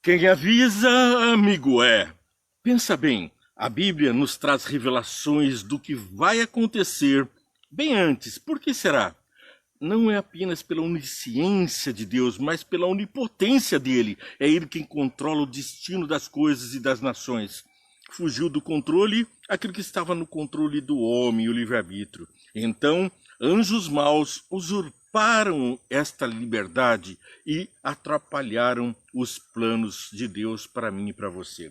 Quem avisa, amigo é. Pensa bem, a Bíblia nos traz revelações do que vai acontecer bem antes. Por que será? Não é apenas pela onisciência de Deus, mas pela onipotência dele. É ele quem controla o destino das coisas e das nações. Fugiu do controle aquilo que estava no controle do homem, o livre-arbítrio. Então, anjos maus usurparam esta liberdade e atrapalharam os planos de Deus para mim e para você.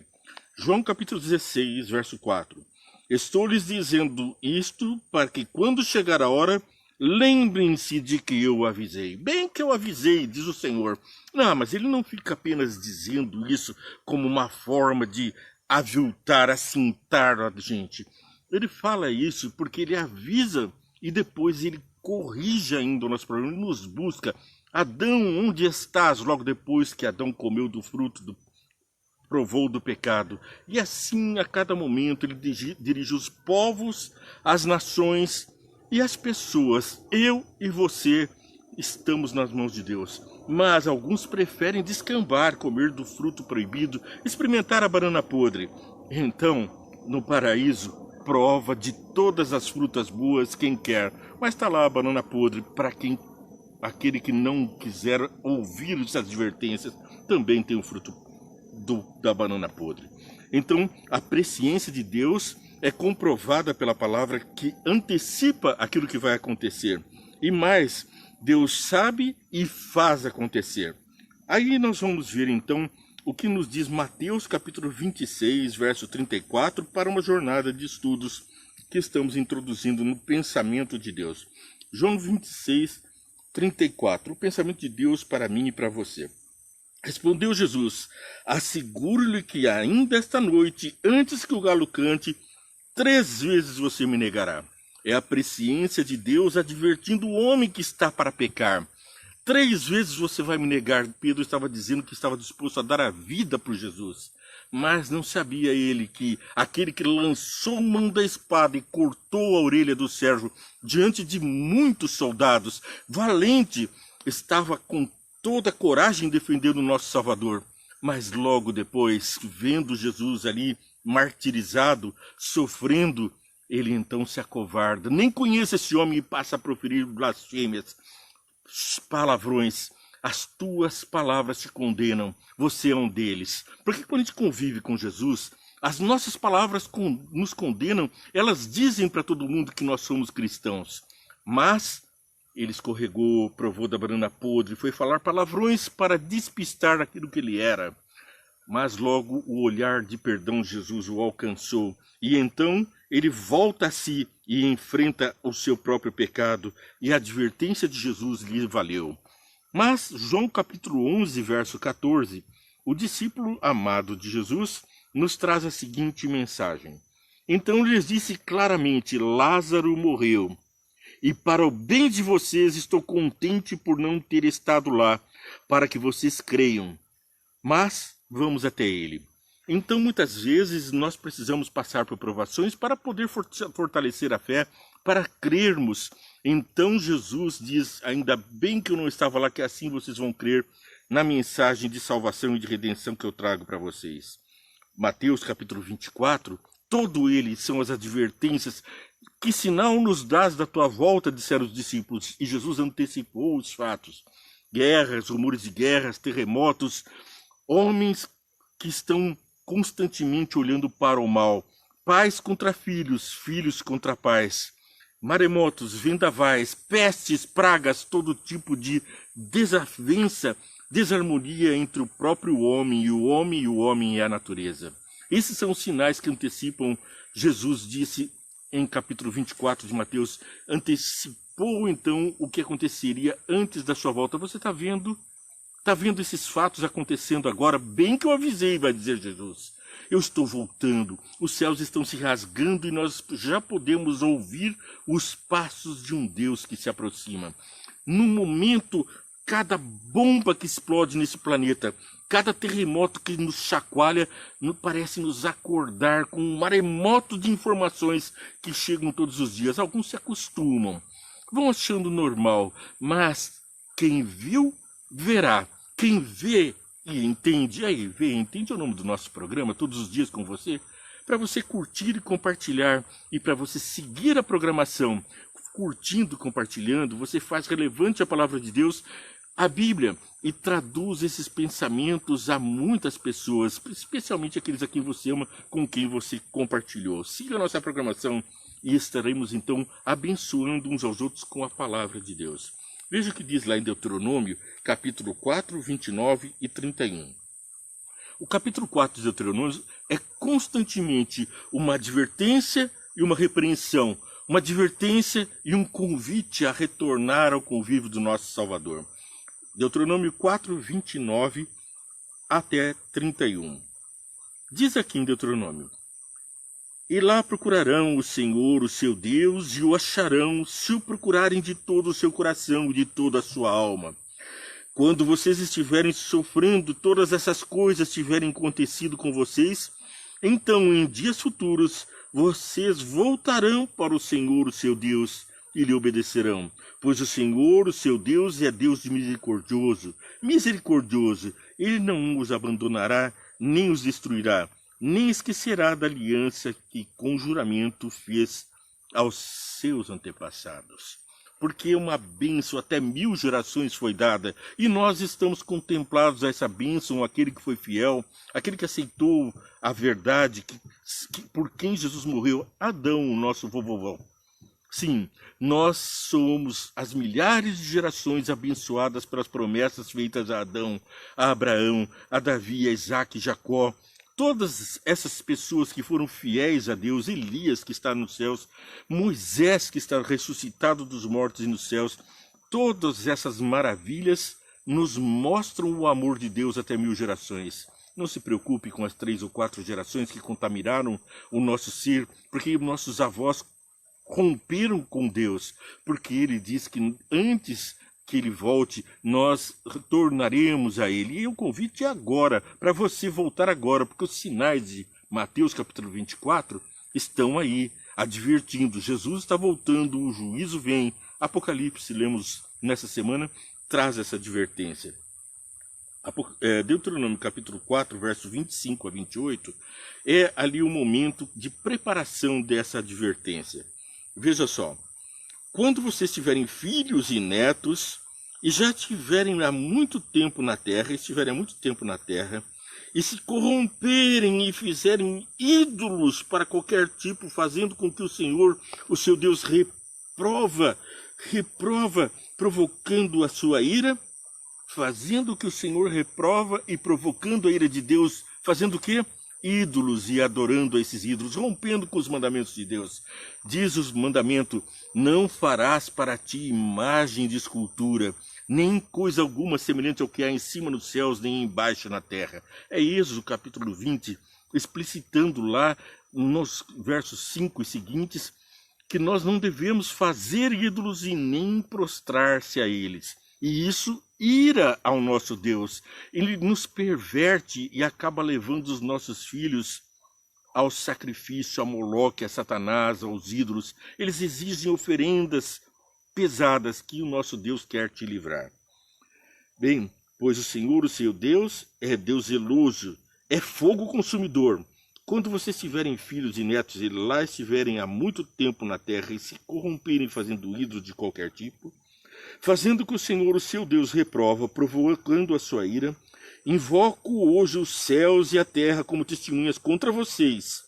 João capítulo 16, verso 4. Estou lhes dizendo isto para que quando chegar a hora, lembrem-se de que eu avisei. Bem que eu avisei, diz o Senhor. Não, mas ele não fica apenas dizendo isso como uma forma de aviltar, assintar a gente. Ele fala isso porque ele avisa e depois ele corrige ainda o nosso problema, ele nos busca. Adão, onde estás? Logo depois que Adão comeu do fruto, provou do pecado. E assim, a cada momento, ele dirige os povos, as nações e as pessoas. Eu e você estamos nas mãos de Deus. Mas alguns preferem descambar, comer do fruto proibido, experimentar a banana podre. Então, no paraíso, prova de todas as frutas boas quem quer. Mas está lá a banana podre para aquele que não quiser ouvir essas advertências, também tem o fruto da banana podre. Então, a presciência de Deus é comprovada pela palavra que antecipa aquilo que vai acontecer. E mais, Deus sabe e faz acontecer. Aí nós vamos ver então o que nos diz Mateus capítulo 26, verso 34, para uma jornada de estudos que estamos introduzindo no pensamento de Deus. João 26, 34, o pensamento de Deus para mim e para você. Respondeu Jesus: asseguro-lhe que ainda esta noite, antes que o galo cante, 3 vezes você me negará. É a presciência de Deus advertindo o homem que está para pecar. 3 vezes você vai me negar. Pedro estava dizendo que estava disposto a dar a vida por Jesus. Mas não sabia ele que aquele que lançou mão da espada e cortou a orelha do servo diante de muitos soldados, valente, estava com toda a coragem defendendo o nosso Salvador. Mas logo depois, vendo Jesus ali martirizado, sofrendo, ele então se acovarda. Nem conhece esse homem e passa a proferir blasfêmias, palavrões. As tuas palavras te condenam, você é um deles. Porque quando a gente convive com Jesus, as nossas palavras nos condenam, elas dizem para todo mundo que nós somos cristãos. Mas ele escorregou, provou da banana podre, foi falar palavrões para despistar aquilo que ele era. Mas logo o olhar de perdão de Jesus o alcançou. E então ele volta a si e enfrenta o seu próprio pecado. E a advertência de Jesus lhe valeu. Mas João capítulo 11, verso 14, o discípulo amado de Jesus nos traz a seguinte mensagem. Então lhes disse claramente: Lázaro morreu. E para o bem de vocês estou contente por não ter estado lá, para que vocês creiam. Mas vamos até ele. Então, muitas vezes, nós precisamos passar por provações para poder fortalecer a fé, para crermos. Então, Jesus diz, ainda bem que eu não estava lá, que assim vocês vão crer na mensagem de salvação e de redenção que eu trago para vocês. Mateus capítulo 24, todo ele são as advertências. Que sinal nos dás da tua volta, disseram os discípulos. E Jesus antecipou os fatos. Guerras, rumores de guerras, terremotos, homens que estão constantemente olhando para o mal. Pais contra filhos, filhos contra pais. Maremotos, vendavais, pestes, pragas, todo tipo de desavença, desarmonia entre o próprio homem e o homem e a natureza. Esses são os sinais que antecipam. Jesus disse em capítulo 24 de Mateus, antecipou então o que aconteceria antes da sua volta. Você está vendo? Está vendo esses fatos acontecendo agora? Bem que eu avisei, vai dizer Jesus. Eu estou voltando, os céus estão se rasgando e nós já podemos ouvir os passos de um Deus que se aproxima. No momento, cada bomba que explode nesse planeta, cada terremoto que nos chacoalha, parece nos acordar com um maremoto de informações que chegam todos os dias. Alguns se acostumam, vão achando normal, mas quem viu, verá. Quem vê e entende. Aí, vê, entende o nome do nosso programa todos os dias com você? Para você curtir e compartilhar e para você seguir a programação. Curtindo, compartilhando, você faz relevante a palavra de Deus, a Bíblia, e traduz esses pensamentos a muitas pessoas, especialmente aqueles a quem você ama, com quem você compartilhou. Siga a nossa programação e estaremos então abençoando uns aos outros com a palavra de Deus. Veja o que diz lá em Deuteronômio, capítulo 4, 29 e 31. O capítulo 4 de Deuteronômio é constantemente uma advertência e uma repreensão, uma advertência e um convite a retornar ao convívio do nosso Salvador. Deuteronômio 4, 29 até 31. Diz aqui em Deuteronômio: E lá procurarão o Senhor, o seu Deus, e o acharão, se o procurarem de todo o seu coração e de toda a sua alma. Quando vocês estiverem sofrendo, todas essas coisas tiverem acontecido com vocês, então em dias futuros vocês voltarão para o Senhor, o seu Deus, e lhe obedecerão. Pois o Senhor, o seu Deus, é Deus de misericordioso. Ele não os abandonará, nem os destruirá, nem esquecerá da aliança que com juramento fez aos seus antepassados. Porque uma bênção até 1000 gerações foi dada, e nós estamos contemplados a essa bênção, aquele que foi fiel, aquele que aceitou a verdade, por quem Jesus morreu, Adão, o nosso vovô. Sim, nós somos as milhares de gerações abençoadas pelas promessas feitas a Adão, a Abraão, a Davi, a Isaac, Jacó. Todas essas pessoas que foram fiéis a Deus, Elias que está nos céus, Moisés que está ressuscitado dos mortos e nos céus, todas essas maravilhas nos mostram o amor de Deus até 1000 gerações. Não se preocupe com as 3 ou 4 gerações que contaminaram o nosso ser, porque nossos avós romperam com Deus, porque ele diz que antes que ele volte, nós retornaremos a ele. E o convite é agora, para você voltar agora, porque os sinais de Mateus capítulo 24 estão aí, advertindo. Jesus está voltando, o juízo vem. Apocalipse, lemos nessa semana, traz essa advertência. Deuteronômio capítulo 4, verso 25 a 28, é ali o momento de preparação dessa advertência. Veja só, quando vocês tiverem filhos e netos, e já estiverem há muito tempo na terra, e se corromperem e fizerem ídolos para qualquer tipo, fazendo com que o Senhor, o seu Deus, reprova, provocando a sua ira, fazendo que o Senhor reprova e provocando a ira de Deus, fazendo o quê? Ídolos e adorando a esses ídolos, rompendo com os mandamentos de Deus. Diz os mandamentos: não farás para ti imagem de escultura, nem coisa alguma semelhante ao que há em cima nos céus, nem embaixo na terra. É Êxodo capítulo 20, explicitando lá nos versos 5 e seguintes, que nós não devemos fazer ídolos e nem prostrar-se a eles. E isso ira ao nosso Deus. Ele nos perverte e acaba levando os nossos filhos ao sacrifício, a Moloque, a Satanás, aos ídolos. Eles exigem oferendas pesadas que o nosso Deus quer te livrar. Bem, pois o Senhor, o seu Deus, é Deus zeloso, é fogo consumidor. Quando vocês tiverem filhos e netos e lá estiverem há muito tempo na terra e se corromperem fazendo ídolos de qualquer tipo, fazendo que o Senhor, o seu Deus, reprova, provocando a sua ira, invoco hoje os céus e a terra como testemunhas contra vocês,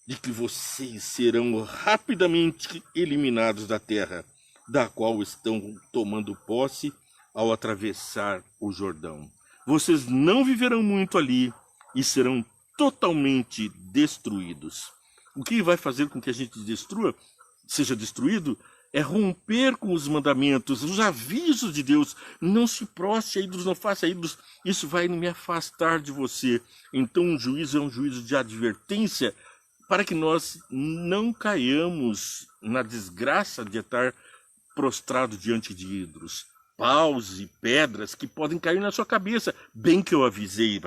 de que vocês serão rapidamente eliminados da terra, da qual estão tomando posse ao atravessar o Jordão. Vocês não viverão muito ali e serão totalmente destruídos. O que vai fazer com que a gente seja destruído, é romper com os mandamentos, os avisos de Deus. Não se prostre a ídolos, não faça ídolos, isso vai me afastar de você. Então o juízo é um juízo de advertência para que nós não caiamos na desgraça de estar prostrado diante de ídolos. Paus e pedras que podem cair na sua cabeça. Bem que eu avisei,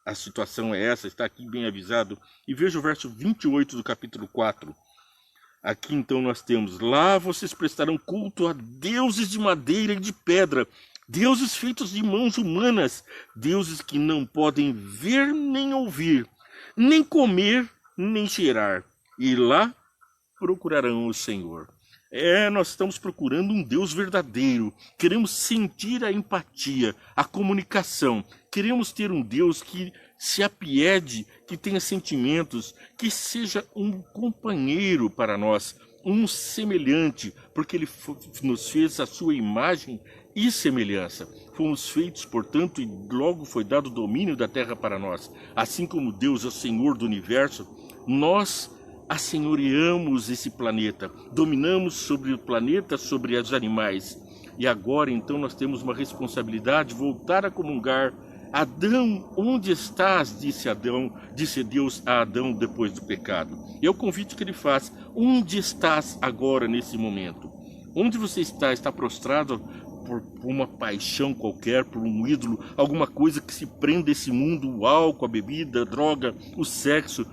a situação é essa, está aqui bem avisado. E veja o verso 28 do capítulo 4. Aqui então nós temos: lá vocês prestarão culto a deuses de madeira e de pedra, deuses feitos de mãos humanas, deuses que não podem ver nem ouvir, nem comer nem cheirar, e lá procurarão o Senhor. Nós estamos procurando um Deus verdadeiro. Queremos sentir a empatia, a comunicação. Queremos ter um Deus que se apiede, que tenha sentimentos, que seja um companheiro para nós, um semelhante, porque Ele nos fez a sua imagem e semelhança. Fomos feitos, portanto, e logo foi dado o domínio da terra para nós. Assim como Deus é o Senhor do universo, nós assenhoreamos esse planeta, dominamos sobre o planeta, sobre os animais. E agora, então, nós temos uma responsabilidade de voltar a comungar. Adão, onde estás? Disse Deus a Adão depois do pecado. E é o convite que ele faz. Onde estás agora, nesse momento? Onde você está? Está prostrado por uma paixão qualquer, por um ídolo, alguma coisa que se prende a esse mundo, o álcool, a bebida, a droga, o sexo.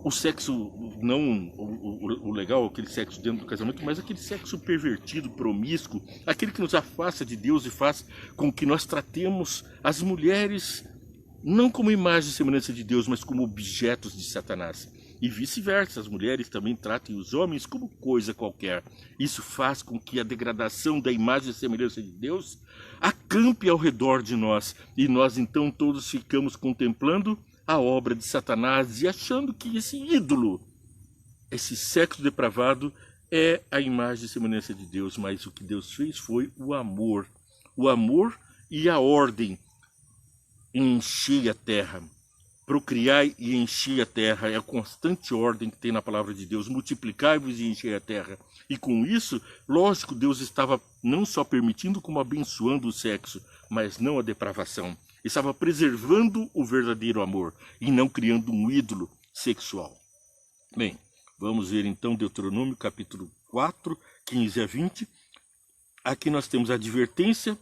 O sexo, não o legal, aquele sexo dentro do casamento, mas aquele sexo pervertido, promíscuo, aquele que nos afasta de Deus e faz com que nós tratemos as mulheres não como imagem e semelhança de Deus, mas como objetos de Satanás. E vice-versa, as mulheres também tratem os homens como coisa qualquer. Isso faz com que a degradação da imagem e semelhança de Deus acampe ao redor de nós. E nós então todos ficamos contemplando a obra de Satanás e achando que esse ídolo, esse sexo depravado, é a imagem e semelhança de Deus. Mas o que Deus fez foi o amor e a ordem. Enchei a terra, procriai e enchei a terra, é a constante ordem que tem na palavra de Deus, multiplicai-vos e enchei a terra. E com isso, lógico, Deus estava não só permitindo como abençoando o sexo, mas não a depravação. Estava preservando o verdadeiro amor e não criando um ídolo sexual. Bem, vamos ver então Deuteronômio capítulo 4, 15 a 20. Aqui nós temos a advertência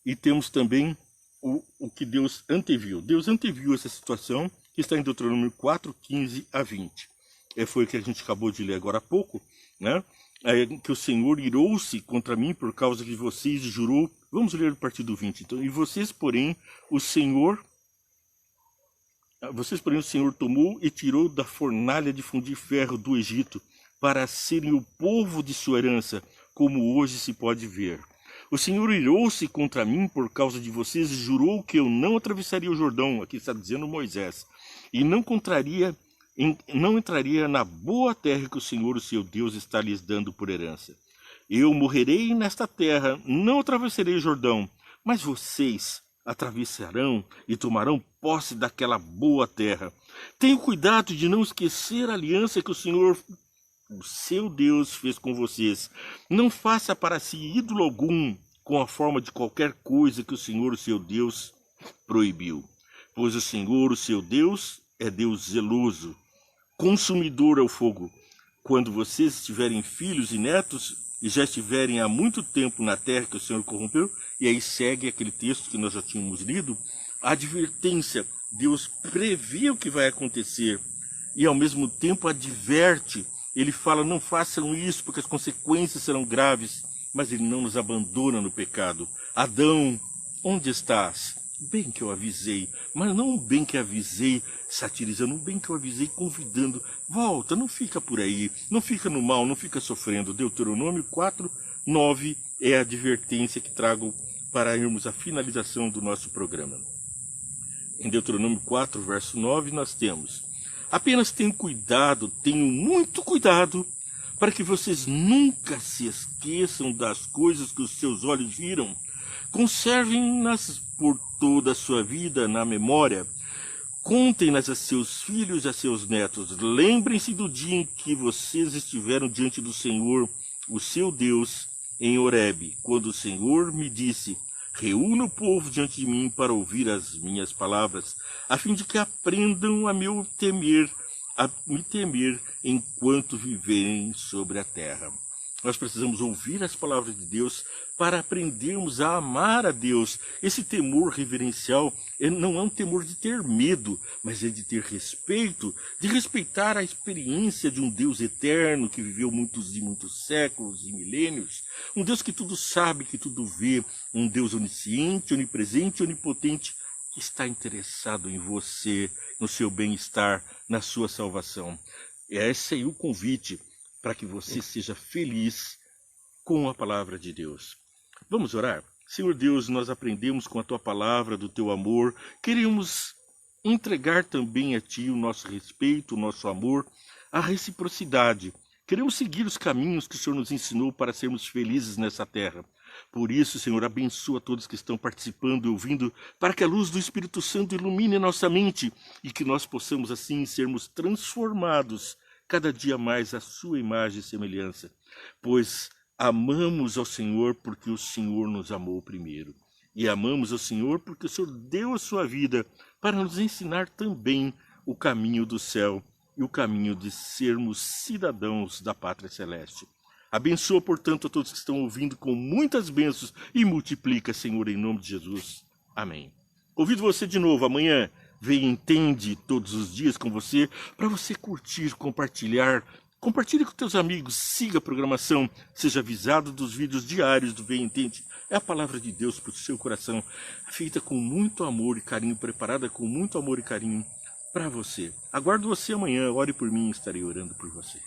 e temos também o que Deus anteviu. Deus anteviu essa situação que está em Deuteronômio 4, 15 a 20. Foi o que a gente acabou de ler agora há pouco, né? Que o Senhor irou-se contra mim por causa de vocês e jurou. Vamos ler a partir do 20. Então, vocês, porém, o Senhor tomou e tirou da fornalha de fundir ferro do Egito para serem o povo de sua herança, como hoje se pode ver. O Senhor irou-se contra mim por causa de vocês e jurou que eu não atravessaria o Jordão, aqui está dizendo Moisés, e não entraria na boa terra que o Senhor, o seu Deus, está lhes dando por herança. Eu morrerei nesta terra, não atravessarei o Jordão, mas vocês atravessarão e tomarão posse daquela boa terra. Tenham cuidado de não esquecer a aliança que o Senhor, o seu Deus, fez com vocês. Não faça para si ídolo algum com a forma de qualquer coisa que o Senhor, o seu Deus, proibiu. Pois o Senhor, o seu Deus, é Deus zeloso, consumidor ao fogo. Quando vocês tiverem filhos e netos e já estiverem há muito tempo na terra que o Senhor corrompeu, e aí segue aquele texto que nós já tínhamos lido, a advertência. Deus prevê o que vai acontecer e ao mesmo tempo adverte. Ele fala, não façam isso porque as consequências serão graves, mas ele não nos abandona no pecado. Adão, onde estás? Bem que eu avisei, mas não um bem que avisei satirizando, um bem que eu avisei convidando. Volta, não fica por aí, não fica no mal, não fica sofrendo. Deuteronômio 4, 9 é a advertência que trago para irmos à finalização do nosso programa. Em Deuteronômio 4, verso 9, nós temos: apenas tenham cuidado, tenham muito cuidado, para que vocês nunca se esqueçam das coisas que os seus olhos viram. Conservem-nas por toda a sua vida na memória. Contem-nas a seus filhos e a seus netos. Lembrem-se do dia em que vocês estiveram diante do Senhor, o seu Deus, em Horebe, quando o Senhor me disse: reúna o povo diante de mim para ouvir as minhas palavras, a fim de que aprendam a me temer enquanto viverem sobre a terra. Nós precisamos ouvir as palavras de Deus para aprendermos a amar a Deus. Esse temor reverencial não é um temor de ter medo, mas é de ter respeito, de respeitar a experiência de um Deus eterno que viveu muitos e muitos séculos e milênios, um Deus que tudo sabe, que tudo vê, um Deus onisciente, onipresente, onipotente, que está interessado em você, no seu bem-estar, na sua salvação. Esse é o convite para que você seja feliz com a palavra de Deus. Vamos orar? Senhor Deus, nós aprendemos com a Tua palavra, do Teu amor, queremos entregar também a Ti o nosso respeito, o nosso amor, a reciprocidade. Queremos seguir os caminhos que o Senhor nos ensinou para sermos felizes nessa terra. Por isso, Senhor, abençoa todos que estão participando e ouvindo, para que a luz do Espírito Santo ilumine nossa mente e que nós possamos assim sermos transformados cada dia mais à sua imagem e semelhança, pois amamos ao Senhor porque o Senhor nos amou primeiro. E amamos ao Senhor porque o Senhor deu a sua vida para nos ensinar também o caminho do céu e o caminho de sermos cidadãos da pátria celeste. Abençoa, portanto, a todos que estão ouvindo com muitas bênçãos e multiplica, Senhor, em nome de Jesus. Amém. Convido você de novo amanhã. Vem e entende todos os dias com você, para você curtir, compartilhar. Compartilhe com teus amigos, siga a programação, seja avisado dos vídeos diários do Vem e Entende. É a palavra de Deus para o seu coração, feita com muito amor e carinho, preparada com muito amor e carinho para você. Aguardo você amanhã, ore por mim e estarei orando por você.